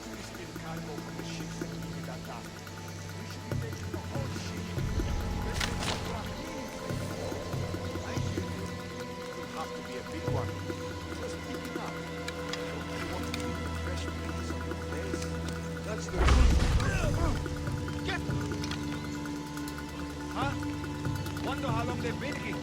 twisted cargo from the ships that needed that dock. We should be taking the whole ship. Let's make some Rahim. I hear it. It'll have to be a big one. Just pick it up. Don't you want to feel the fresh breeze on your face? That's the truth. Get! Huh? Wonder how long they've been here.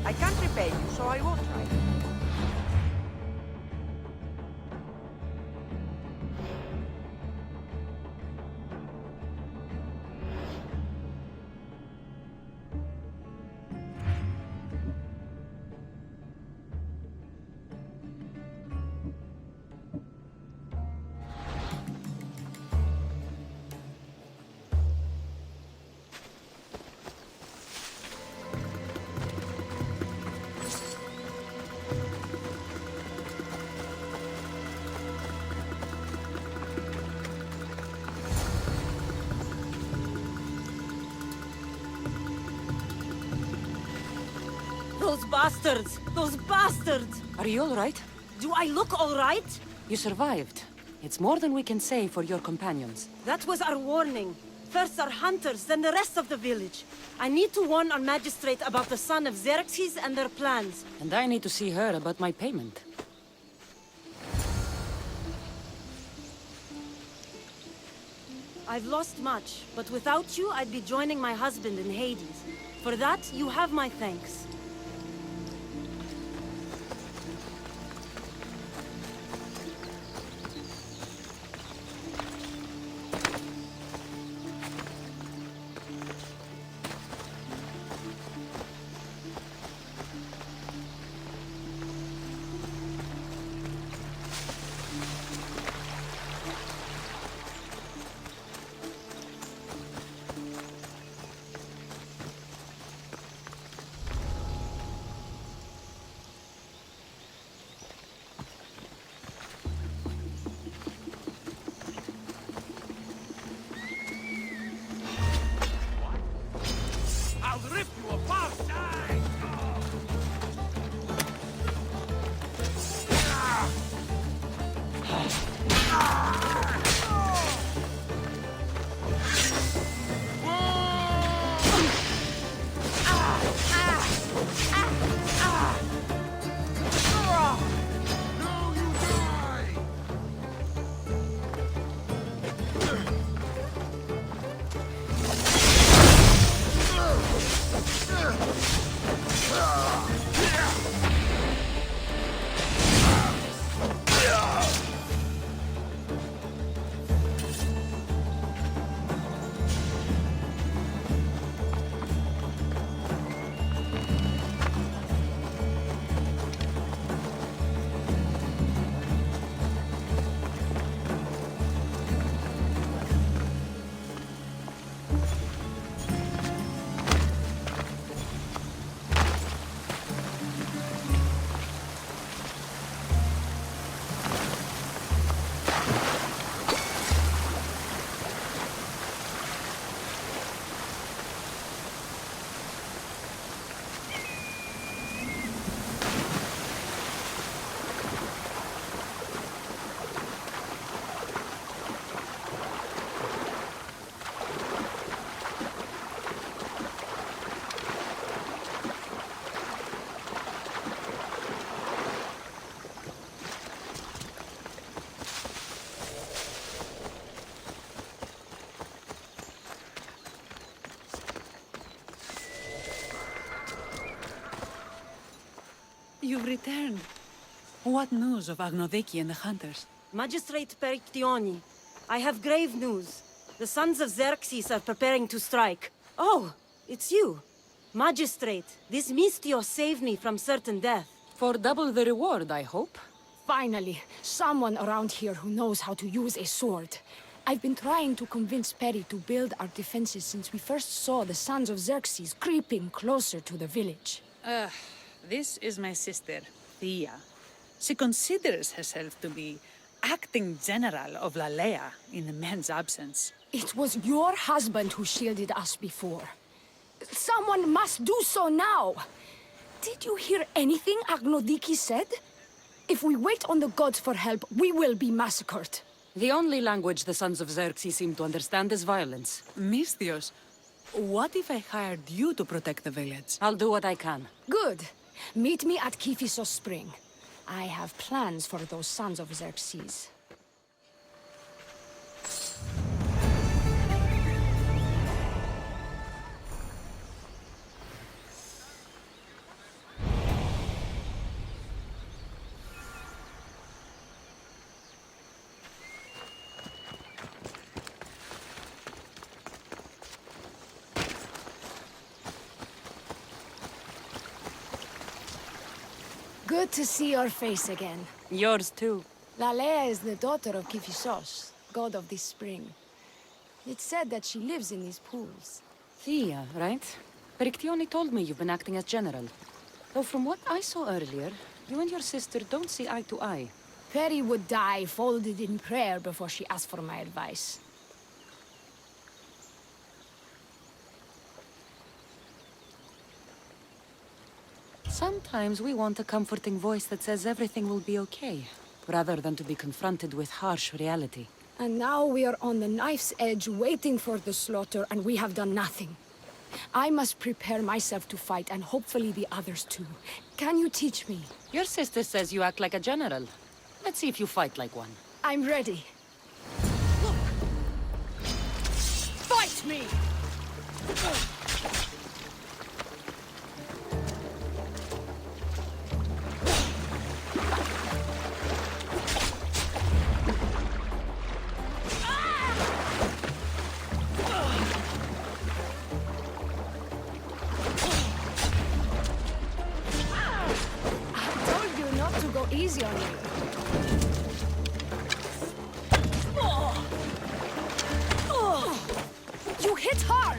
I can't repay you, so I won't try. Those bastards! Those bastards! Are you all right? Do I look all right? You survived. It's more than we can say for your companions. That was our warning. First our hunters, then the rest of the village. I need to warn our magistrate about the son of Xerxes and their plans. And I need to see her about my payment. I've lost much, but without you, I'd be joining my husband in Hades. For that, you have my thanks. have returned. What news of Agnodiki and the hunters? Magistrate Perictioni, I have grave news. The sons of Xerxes are preparing to strike. Oh, it's you. Magistrate, this Mistio saved me from certain death. For double the reward, I hope. Finally, someone around here who knows how to use a sword. I've been trying to convince Perry to build our defenses since we first saw the sons of Xerxes creeping closer to the village. This is my sister, Thea. She considers herself to be acting general of Lalea in the men's absence. It was your husband who shielded us before. Someone must do so now! Did you hear anything Agnodiki said? If we wait on the gods for help, we will be massacred. The only language the sons of Xerxes seem to understand is violence. Misthios, what if I hired you to protect the village? I'll do what I can. Good. Meet me at Kiphisos Spring. I have plans for those sons of Xerxes. Good to see your face again. Yours too. Lalea is the daughter of Kiphisos, god of this spring. It's said that she lives in these pools. Thea, right? Perictioni told me you've been acting as general. Though from what I saw earlier, you and your sister don't see eye to eye. Perry would die folded in prayer before she asked for my advice. Sometimes we want a comforting voice that says everything will be okay, rather than to be confronted with harsh reality. And now we are on the knife's edge waiting for the slaughter, and we have done nothing. I must prepare myself to fight, and hopefully the others too. Can you teach me? Your sister says you act like a general. Let's see if you fight like one. I'm ready. Fight me! Easy on you. You hit hard!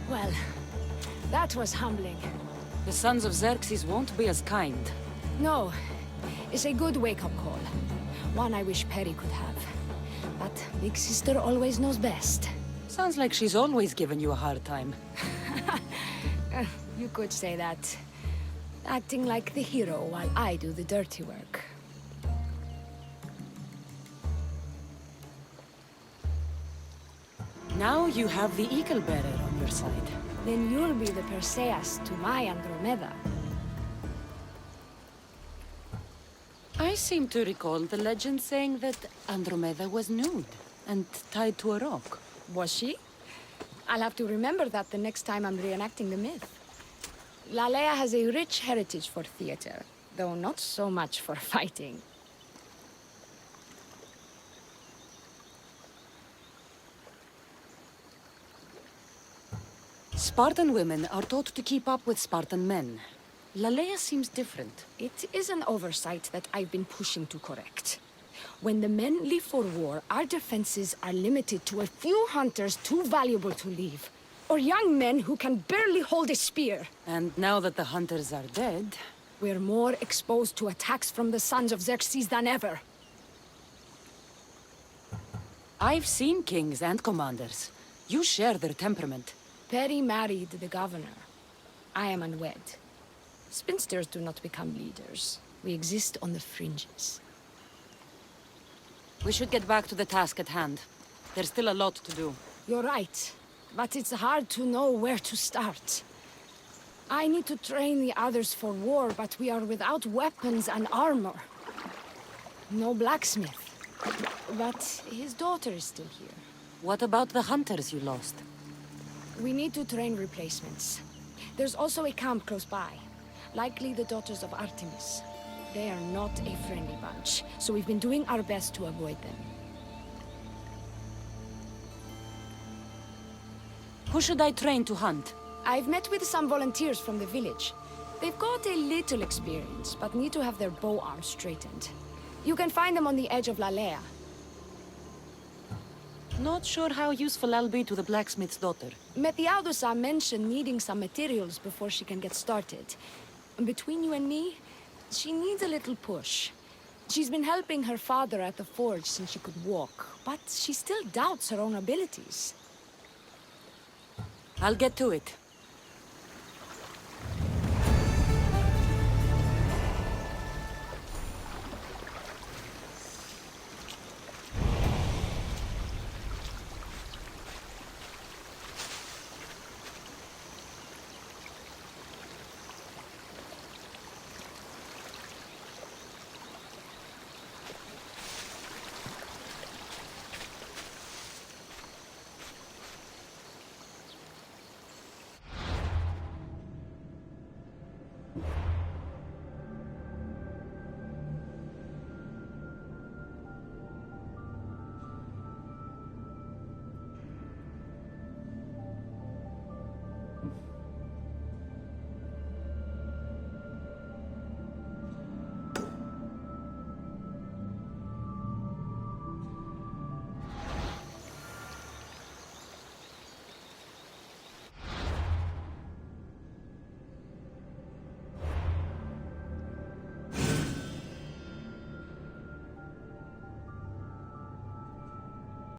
Well, that was humbling. The sons of Xerxes won't be as kind. No, it's a good wake-up call. One I wish Perry could have. But Big Sister always knows best. Sounds like she's always given you a hard time. You could say that. Acting like the hero while I do the dirty work. Now you have the Eagle Bearer on your side. Then you'll be the Perseus to my Andromeda. I seem to recall the legend saying that Andromeda was nude and tied to a rock. Was she? I'll have to remember that the next time I'm reenacting the myth. Lalea has a rich heritage for theater, though not so much for fighting. Spartan women are taught to keep up with Spartan men. Lalea seems different. It is an oversight that I've been pushing to correct. When the men leave for war, our defenses are limited to a few hunters too valuable to leave, or young men who can barely hold a spear. And now that the hunters are dead... We're more exposed to attacks from the sons of Xerxes than ever. I've seen kings and commanders. You share their temperament. Perry married the governor. I am unwed. Spinsters do not become leaders. We exist on the fringes. We should get back to the task at hand. There's still a lot to do. You're right, but it's hard to know where to start. I need to train the others for war, but we are without weapons and armor. No blacksmith. But his daughter is still here. What about the hunters you lost? We need to train replacements. There's also a camp close by. Likely the daughters of Artemis. They are not a friendly bunch, so we've been doing our best to avoid them. Who should I train to hunt? I've met with some volunteers from the village. They've got a little experience, but need to have their bow arms straightened. You can find them on the edge of La Lea. Not sure how useful I'll be to the blacksmith's daughter. Metiaudusa mentioned needing some materials before she can get started. Between you and me, she needs a little push. She's been helping her father at the forge since she could walk, but she still doubts her own abilities. I'll get to it.